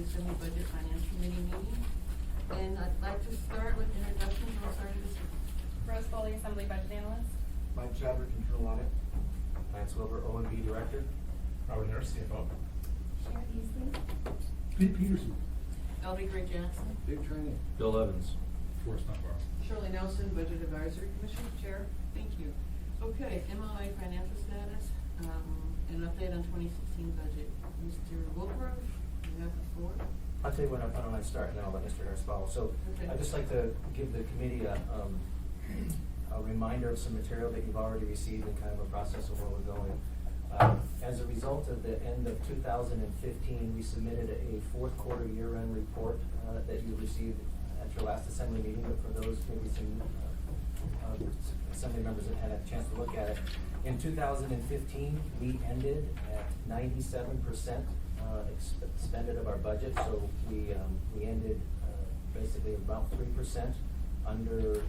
Assembly Budget Finance Committee meeting. And I'd like to start with introductions. We'll start this. Rose Foley, Assembly Budget Analyst. Mike Chadwick, Internal Audit. Lance Wilbur, O&B Director. Robert Harris, CFO. Sharon Easley. Pete Peterson. L.B. Gray Jackson. Big training. Bill Evans. Forrest Dunbar. Shirley Nelson, Budget Advisory Commission Chair. Thank you. Okay, MLA financial status, an update on 2016 budget. Mr. Wilbur, you have the floor. I'll tell you when I start, and then I'll let Mr. Harris follow. So Okay. I'd just like to give the committee a reminder of some material that you've already received and kind of a process of where we're going. As a result of the end of 2015, we submitted a fourth quarter year-end report that you received at your last assembly meeting, but for those, maybe some assembly members that had a chance to look at it. In 2015, we ended at 97% expended of our budget, so we ended basically about 3% under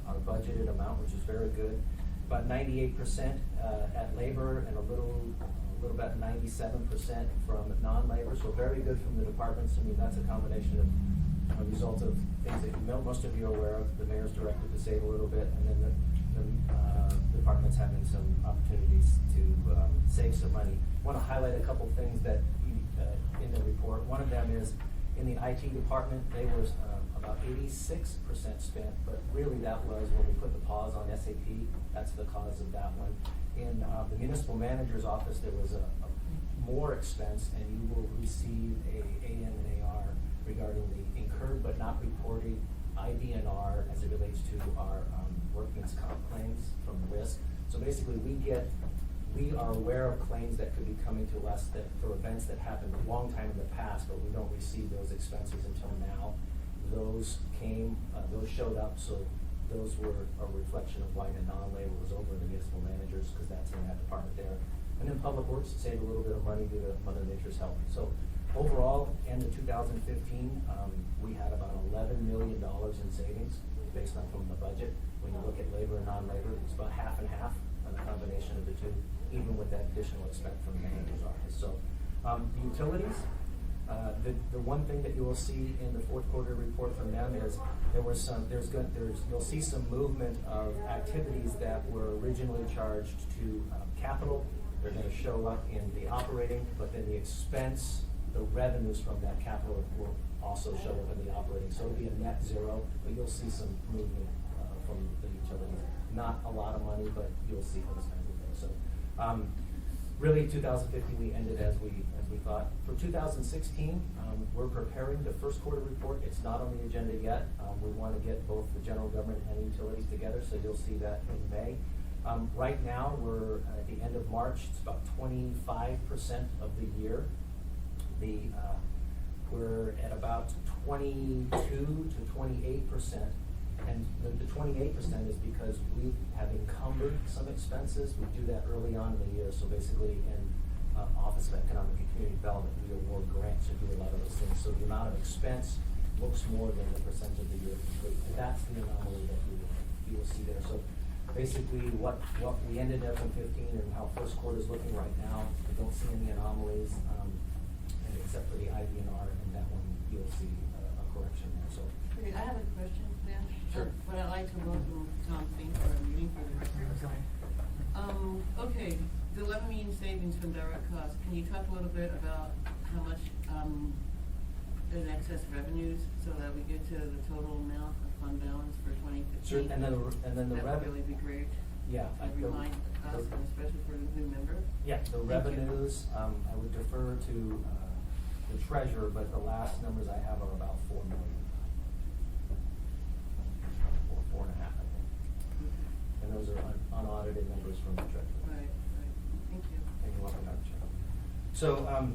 our budgeted amount, which is very good. About 98% at labor, and a little about 97% from non-labor, so very good from the departments. I mean, that's a combination of a result of things that most of you are aware of. The mayor's directed to save a little bit, and then the departments having some opportunities to save some money. I want to highlight a couple things that in the report. One of them is in the IT department, they were about 86% spent, but really that was when we put the pause on SAP. That's the cause of that one. In the municipal manager's office, there was a more expense, and you will receive a AM and AR regarding the incurred but not reported IBNR as it relates to our workman's comp claims from risk. So basically, we are aware of claims that could be coming to us that for events that happened a long time in the past, but we don't receive those expenses until now. Those came, those showed up, so those were a reflection of why the non-labor was over in the municipal managers, because that's in that department there. And then Public Works saved a little bit of money due to Mother Nature's help. So overall, end of 2015, we had about $11 million in savings based on from the budget. When you look at labor and non-labor, it's about half and half on the combination of the two, even with that additional expense from the manager's office. So utilities, the one thing that you will see in the fourth quarter report from them is you'll see some movement of activities that were originally charged to capital. They're going to show up in the operating, but then the expense, the revenues from that capital will also show up in the operating. So it'll be a net zero, but you'll see some movement from the utilities. Not a lot of money, but you'll see those kinds of things. So really 2015 we ended as we thought. For 2016, we're preparing the first quarter report. It's not on the agenda yet. We want to get both the general government and utilities together, so you'll see that in May. Right now, we're at the end of March. It's about 25% of the year. We're at about 22 to 28%. And the 28% is because we have encumbered some expenses. We do that early on in the year. So basically in Office of Economic and Community Development, we award grants and do a lot of those things. So the amount of expense looks more than the percentage of the year complete. And that's the anomaly that you will see there. So basically what we ended up in 15 and how first quarter is looking right now, I don't see any anomalies and except for the IBNR, and that one you'll see a correction there. So Okay, I have a question, ma'am. Sure. But I'd like to welcome Tom Fink for our meeting for the record. Okay, the $11 million savings from direct costs. Can you talk a little bit about how much in excess revenues so that we get to the total amount of fund balance for 2015? sure, and then the That would really be great. Yeah, To remind us, and especially for the new member. Yeah, the Thank you. revenues, I would defer to the treasurer, but the last numbers I have are about $4 million. Or 4.5, I think. And those are unaudited numbers from the treasurer. Right. Thank you. And you're welcome, Madam Chair. So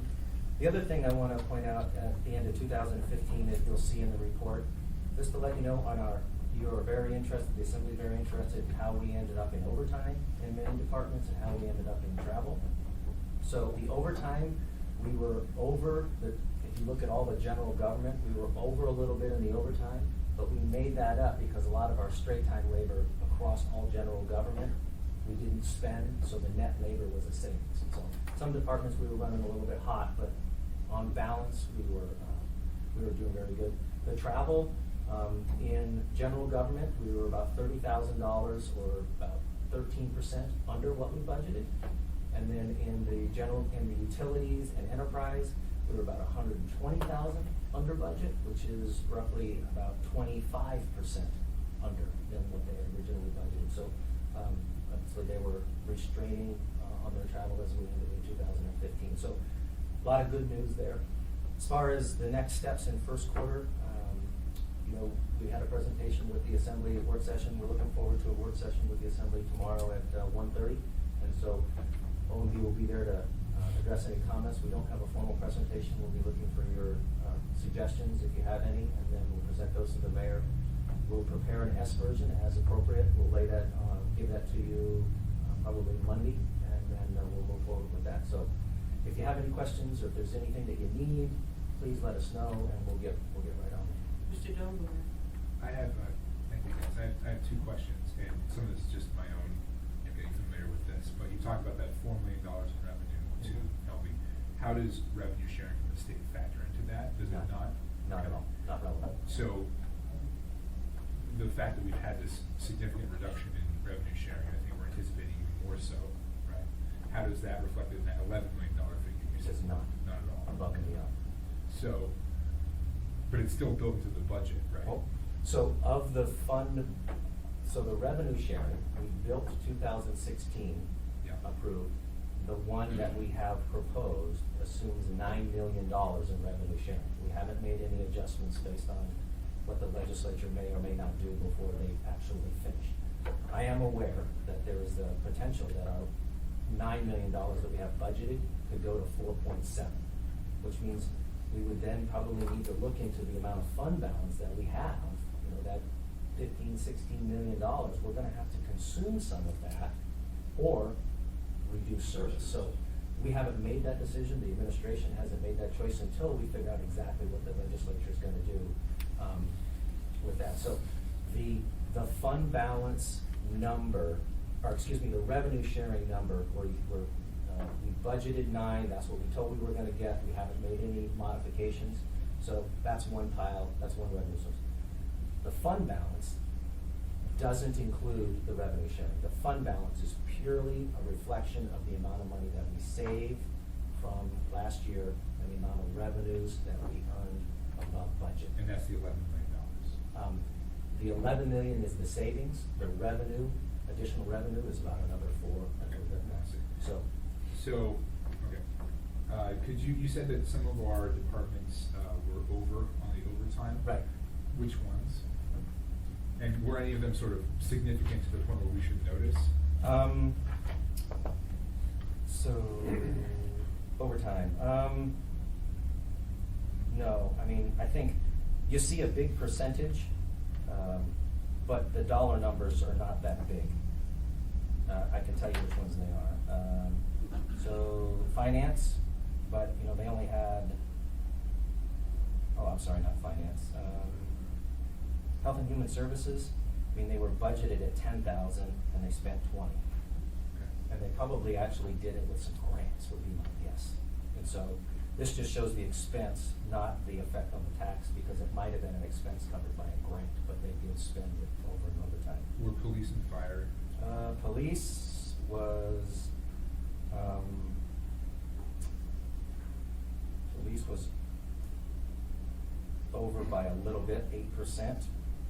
the other thing I want to point out at the end of 2015 is you'll see in the report, just to let you know, you're very interested, the Assembly is very interested in how we ended up in overtime in many departments and how we ended up in travel. So the overtime, we were over, if you look at all the general government, we were over a little bit in the overtime, but we made that up because a lot of our straight time labor across all general government, we didn't spend, so the net labor was a savings. So some departments we were running a little bit hot, but on balance, we were we were doing very good. The travel, in general government, we were about $30,000 or about 13% under what we budgeted. And then in the utilities and enterprise, we were about 120,000 under budget, which is roughly about 25% under than what they had originally budgeted. So, so they were restraining on their travel as we ended in 2015. So, a lot of good news there. As far as the next steps in first quarter, you know, we had a presentation with the Assembly work session. We're looking forward to a work session with the Assembly tomorrow at 1:30. And so OMB will be there to address any comments. We don't have a formal presentation. We'll be looking for your suggestions if you have any, and then we'll present those to the mayor. We'll prepare an S version as appropriate. We'll lay that, give that to you probably Monday, and then we'll move forward with that. So if you have any questions or if there's anything that you need, please let us know, and we'll get right on it. Mr. Dunbar? I have, thank you guys, I have two questions, and some of this is just my own, I'm getting familiar with this, but you talked about that $4 million in revenue to LB. How does revenue sharing from the state factor into that? Does it not? Not at all, not relevant. So, the fact that we've had this significant reduction in revenue sharing, I think we're anticipating even more so, right? How does that reflect in that $11 million figure? It says not. Not at all. Above and beyond. So, but it's still built into the budget, right? Oh, so of the fund, so the revenue sharing, we built 2016 Yeah. approved. The one that we have proposed assumes $9 million in revenue sharing. We haven't made any adjustments based on what the legislature may or may not do before they actually finish. I am aware that there is a potential that our $9 million that we have budgeted could go to 4.7, which means we would then probably need to look into the amount of fund balance that we have, you know, that $15, $16 million. We're gonna have to consume some of that or reduce service. So we haven't made that decision. The administration hasn't made that choice until we figure out exactly what the legislature is gonna do with that. So the fund balance number, or excuse me, the revenue sharing number, we budgeted 9, that's what we told we were gonna get. We haven't made any modifications. So that's one pile, that's one revenue source. The fund balance doesn't include the revenue sharing. The fund balance is purely a reflection of the amount of money that we saved from last year and the amount of revenues that we earned above budget. And that's the $11 million. The 11 million is the savings. The revenue, additional revenue, is about another 4. So, okay. Could you said that some of our departments were over on the overtime? Right. Which ones? And were any of them sort of significant to the point where we should notice? So, overtime. No, I mean, I think you see a big percentage, but the dollar numbers are not that big. I can tell you which ones they are. So, finance, but, you know, they only had, oh, I'm sorry, not finance. Health and Human Services, I mean, they were budgeted at 10,000 and they spent 20. Okay. And they probably actually did it with some grants, would be my guess. And so this just shows the expense, not the effect on the tax, because it might have been an expense covered by a grant, but they did spend it over and over time. Were police and fire? Police was, over by a little bit, 8%,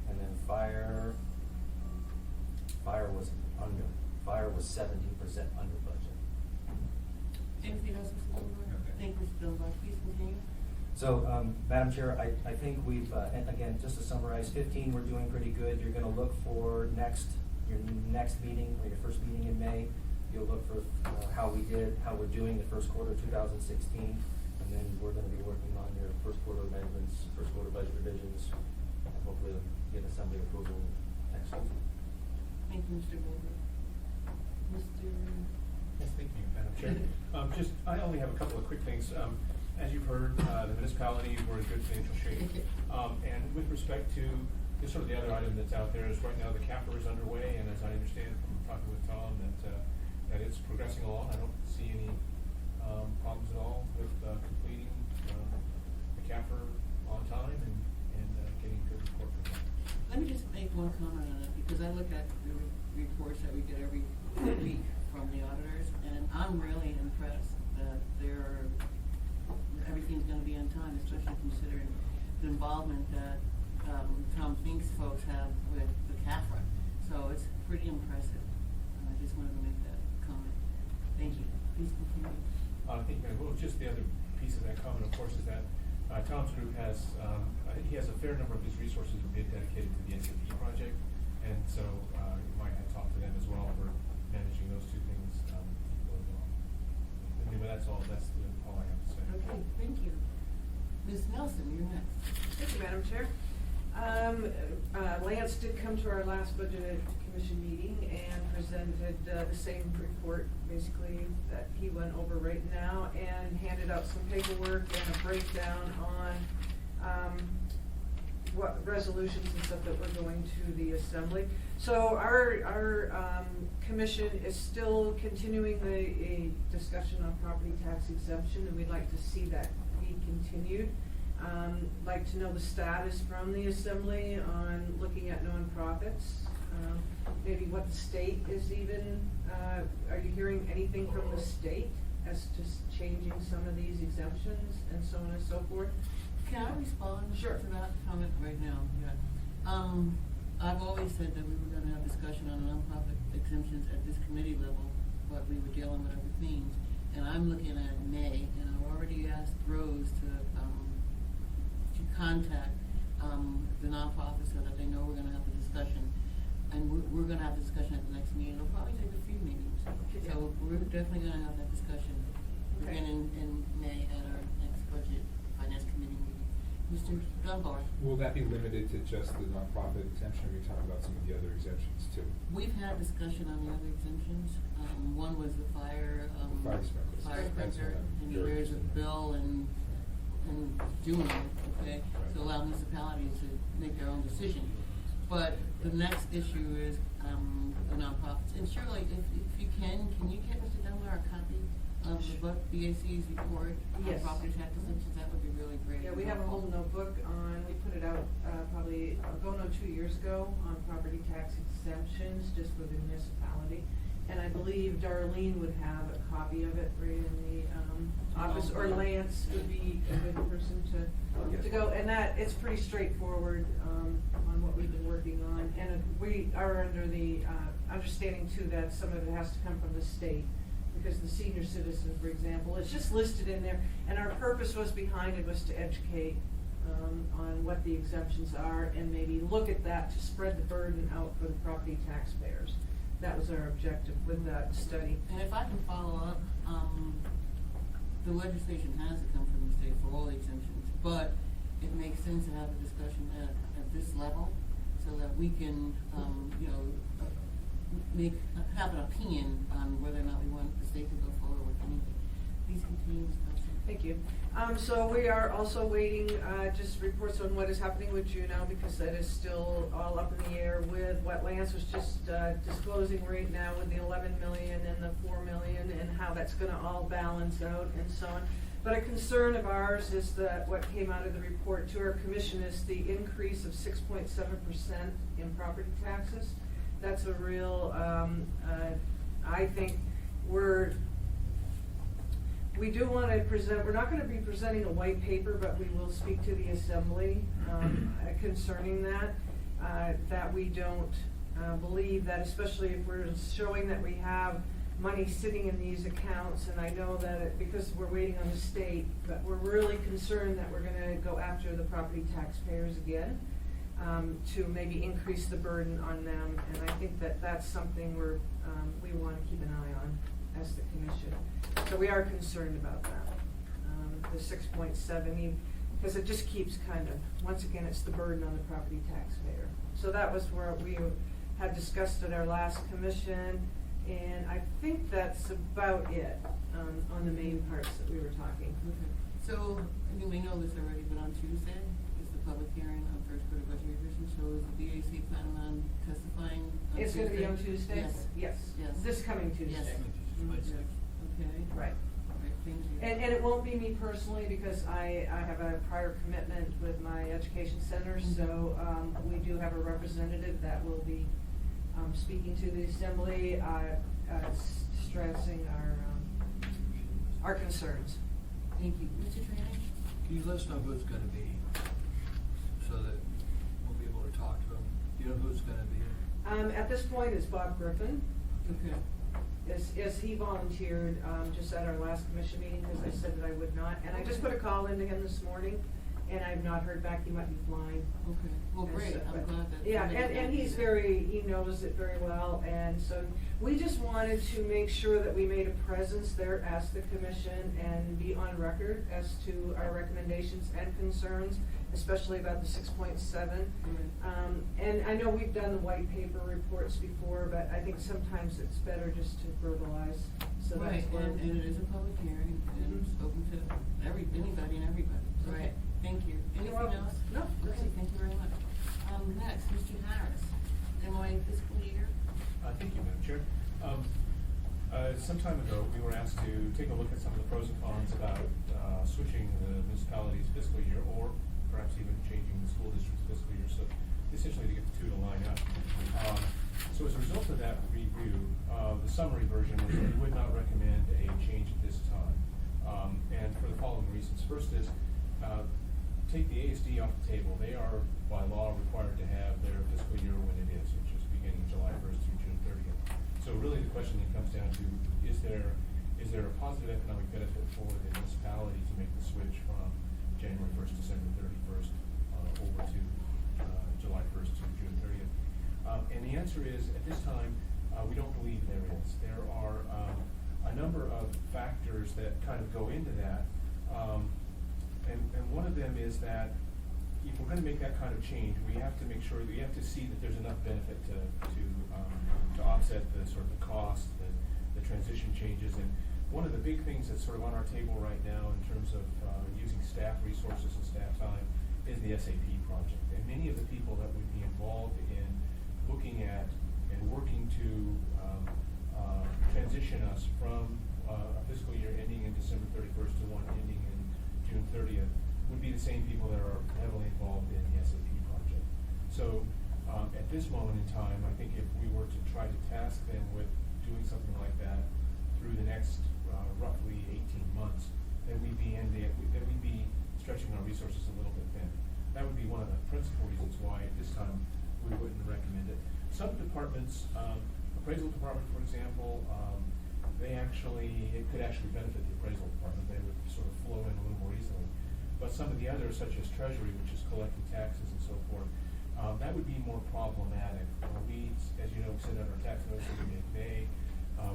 and then fire was under. Fire was 17% under budget. Anything else, Mr. Dunbar? Okay. Thank you, Mr. Dunbar. Please continue. So, Madam Chair, I think we've, and again, just to summarize, 15, we're doing pretty good. You're gonna look for your next meeting, or your first meeting in May. You'll look for how we're doing the first quarter of 2016, and then we're gonna be working on your first quarter amendments, first quarter budget revisions, and hopefully get assembly approval next week. Thank you, Mr. Goldberg. Mr. Yes, thank you, Madam Chair. I only have a couple of quick things. As you've heard, the municipality, we're in good financial shape. And with respect to just sort of the other item that's out there is right now the CAFR is underway, and as I understand from talking with Tom, that it's progressing along. I don't see any problems at all with completing the CAFR on time. look at the reports that we get every week from the auditors, and I'm really impressed that everything's gonna be on time, especially considering the involvement that, Tom Fink's folks have with the CAFRA. So it's pretty impressive. I just wanted to make that comment. Thank you. Please continue. Thank you, Madam. Well, just the other piece of that comment, of course, is that Tom's group has, I think he has a fair number of his resources being dedicated to the SAP project, and so you might have talked to them as well for managing those two things as well. Anyway, that's all I have to say. Okay, thank you. Ms. Nelson, you're next. Thank you, Madam Chair. Lance did come to our last budget commission meeting and presented the same report, basically, that he went over right now, and handed out some paperwork and a breakdown on what resolutions and stuff that we're going to the assembly. So our commission is still continuing a discussion on property tax exemption, and we'd like to see that be continued. Like to know the status from the assembly on looking at nonprofits. Maybe what the state is even, are you hearing anything from the state as to changing some of these exemptions and so on and so forth? Can I respond Sure. to that comment right now? Yeah. I've always said that we were gonna have discussion on nonprofit exemptions at this committee level, but we were dealing with other things. And I'm looking at May, and I've already asked Rose to contact, the nonprofits so that they know we're gonna have the discussion. And we're gonna have a discussion at the next meeting. It'll probably take a few meetings. Yeah. So we're definitely gonna have that discussion Okay. again in May at our next budget finance committee meeting. Mr. Dunbar, Will that be limited to just the nonprofit exemption, or are we talking about some of the other exemptions too? we've had discussion on the other exemptions. One was the fire, Fire sprinklers. fire That's sprinkler, what I'm and very there's a interested in. bill in June, okay, to allow municipalities to make their own decision. But the next issue is, the nonprofits. And Shirley, if you can you get Mr. Dunbar a copy of the book, BAC's report on Yes. property tax exemptions? That would be really great. Yeah, we have a whole notebook on, we put it out, probably, going on 2 years ago on property tax exemptions, just for the municipality. And I believe Darlene would have a copy of it right in the, office, or Lance would be a good person to go. And that, it's pretty straightforward, on what we've been working on. And we are under the, understanding too that some of it has to come from the state. Because the senior citizen, for example, it's just listed in there, and our purpose was behind it was to educate on what the exemptions are, and maybe look at that to spread the burden out for the property taxpayers. That was our objective with that study. And if I can follow up, the legislation has to come from the state for all the exemptions, but it makes sense to have a discussion at this level, so that we can, have an opinion on whether or not we want the state to go forward with anything. Please continue, Ms. Thompson. Thank you. So we are also waiting, just reports on what is happening with Juneau, because that is still all up in the air with what Lance was just disclosing right now with the 11 million and the 4 million, and how that's gonna all balance out and so on. But a concern of ours is that what came out of the report to our commission is the increase of 6.7% in property taxes. That's a real, I think we do want to present, we're not going to be presenting a white paper, but we will speak to the assembly concerning that we don't believe that, especially if we're showing that we have money sitting in these accounts, and I know that because we're waiting on the state, but we're really concerned that we're going to go after the property taxpayers again, to maybe increase the burden on them, and I think that that's something we want to keep an eye on as the commission. So we are concerned about that, the 6.7, because it just keeps kind of, once again, it's the burden on the property taxpayer. So that was where we had discussed at our last commission, and I think that's about it, on the main parts that we were talking. Okay. So, you may know this already, but on Tuesday is the public hearing on first quarter budget revision. So is the BAC planning on testifying on It's Tuesday? gonna be on Tuesday? Yes. Yes. Yes. This coming Tuesday. Yes. Mhm. Okay. Right. All right, thank you. And it won't be me personally, because I have a prior commitment with my education center, so, we do have a representative that will be, speaking to the assembly, stressing our concerns. Thank you. Mr. Training? Can you let us know who it's gonna be, so that we'll be able to talk to them? Do you know who it's gonna be? At this point, it's Bob Griffin. Okay. As he volunteered, just at our last commission meeting, because I said that I would not, and I just put a call into him this morning, and I've not heard back, he might be flying. Okay. Well, And great. so- I'm glad that. Yeah, somebody and did he's that. he knows it very well, and so we just wanted to make sure that we made a presence there as the commission and be on record as to our recommendations and concerns, especially about the 6.7. Right. And I know we've done the white paper reports before, but I think sometimes it's better just to verbalize, so that's Right, where. and it is a public hearing, and it's Mhm. open to anybody and everybody. Okay. Thank you. Anything welcome. else? No, that's Okay, it. thank you very much. Next, Mr. Harris, MOA fiscal year. Thank you, Madam Chair. Some time ago, we were asked to take a look at some of the pros and cons about switching the municipality's fiscal year, or perhaps even changing the school district's fiscal year, so essentially to get the two to line up. So as a result of that review, the summary version was that we would not recommend a change at this time, and for the following reasons. First is, take the ASD off the table. They are by law required to have their fiscal year when it is, which is beginning July 1st through June 30th. So really the question then comes down to, is there a positive economic benefit for the municipality to make the switch from January 1st, December 31st, over to July 1st to June 30th? And the answer is, at this time, we don't believe there is. There are a number of factors that kind of go into that. And one of them is that if we're gonna make that kind of change, we have to make sure that we have to see that there's enough benefit to offset the sort of the cost, the transition changes. And one of the big things that's sort of on our table right now in terms of using staff resources and staff time is the SAP project. And many of the people that would be involved in looking at and working to transition us from a fiscal year ending in December 31st to one ending in June 30th would be the same people that are heavily involved in the SAP project. So at this moment in time, I think if we were to try to task them with doing something like that through the next roughly 18 months, then we'd be stretching our resources a little bit thin. That would be one of the principal reasons why at this time we wouldn't recommend it. Some departments, appraisal department, for example, it could actually benefit the appraisal department. They would sort of flow in a little more easily. But some of the others, such as Treasury, which is collecting taxes and so forth, that would be more problematic. We, as you know, we send out our tax notices in mid-May.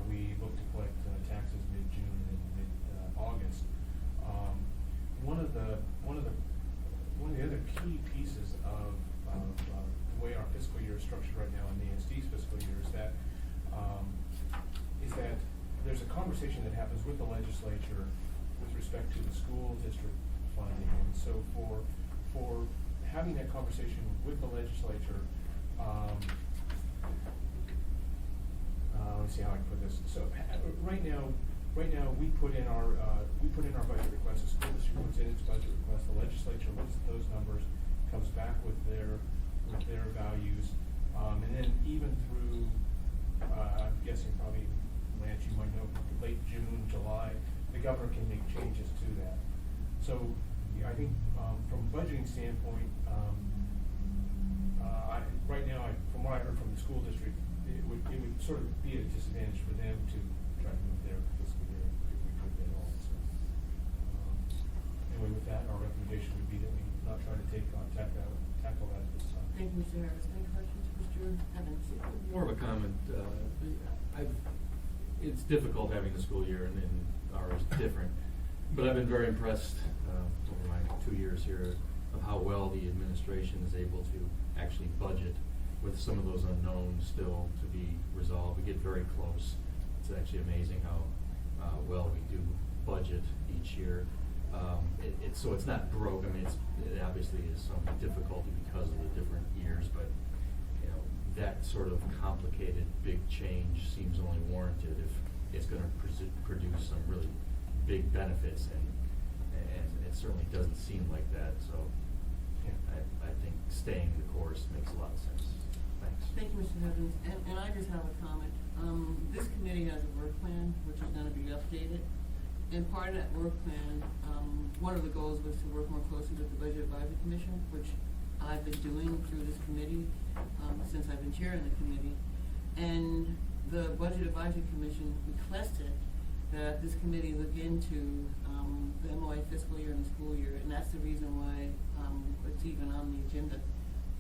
We look to collect taxes mid-June and mid-August. One of the other key pieces of the way our fiscal year is structured right now in the ASD's fiscal year is that there's a conversation that happens with the legislature with respect to the school district funding. And so for having that conversation with the legislature, let's see how I can put this. So right now we put in our budget request. The school district puts in its budget request. The legislature looks at those numbers, comes back with their values, and then even through I'm guessing probably, Lance, you might know, late June, July, the governor can make changes to that. So I think from a budgeting standpoint, right now, from what I heard from the school district, it would sort of be a disadvantage for them to try to move their fiscal year if we could at all. So anyway, with that, our recommendation would be that we not try to tackle that at this time. Thank you, Mr. Harris. Any questions, Mr. Evans? More of a comment. It's difficult having the school year and ours different, but I've been very impressed over my 2 years here of how well the administration is able to actually budget with some of those unknowns still to be resolved. We get very close. It's actually amazing how well we do budget each year. So it's not broke. I mean, it obviously is some difficulty because of the different years, but that sort of complicated big change seems only warranted if it's going to produce some really big benefits, and it certainly doesn't seem like that. So I think staying the course makes a lot of sense. Thanks. Thank you, Mr. Evans, and I just have a comment. This committee has a work plan, which is gonna be updated. And part of that work plan, one of the goals was to work more closely with the Budget Advisory Commission, which I've been doing through this committee, since I've been chairing the committee. And the Budget Advisory Commission requested that this committee look into, the MOA fiscal year and the school year, and that's the reason why, it's even on the agenda.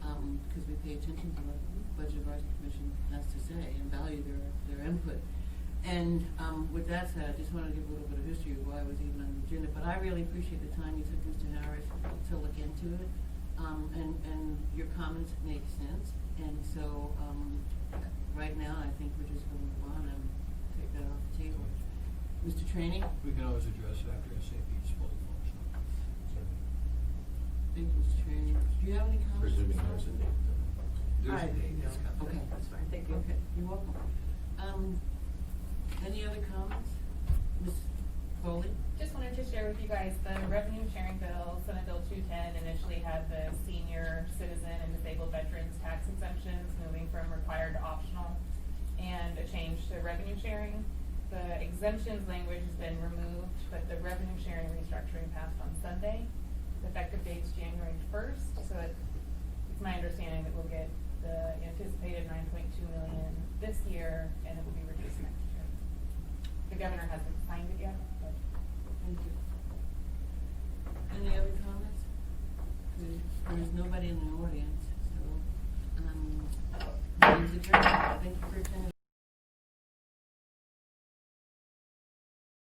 Because we pay attention to what the Budget Advisory Commission has to say and value their input. And, with that said, I just wanted to give a little bit of history of why it was even on the agenda, but I really appreciate the time you took, Mr. Harris, to look into it. And your comments make sense, and so, right now, I think we're just gonna move on and take that off the table. Mr. Trainee? We can always address it after SAP is fully functional. Thank you, Mr. Trainee. Do you have any comments? Presuming there's a date. There's a date, no, it's coming. Okay. That's fine, thank you. Okay, you're welcome. Any other comments? Ms. Foley? Just wanted to share with you guys the revenue sharing bill, Senate Bill 210, initially had the senior citizen and disabled veterans tax exemptions moving from required to optional, and a change to revenue sharing. The exemptions language has been removed, but the revenue sharing restructuring passed on Sunday. The effective date's January 1st, so it's my understanding that we'll get the anticipated 9.2 million this year, and it will be reduced next year. The governor hasn't signed it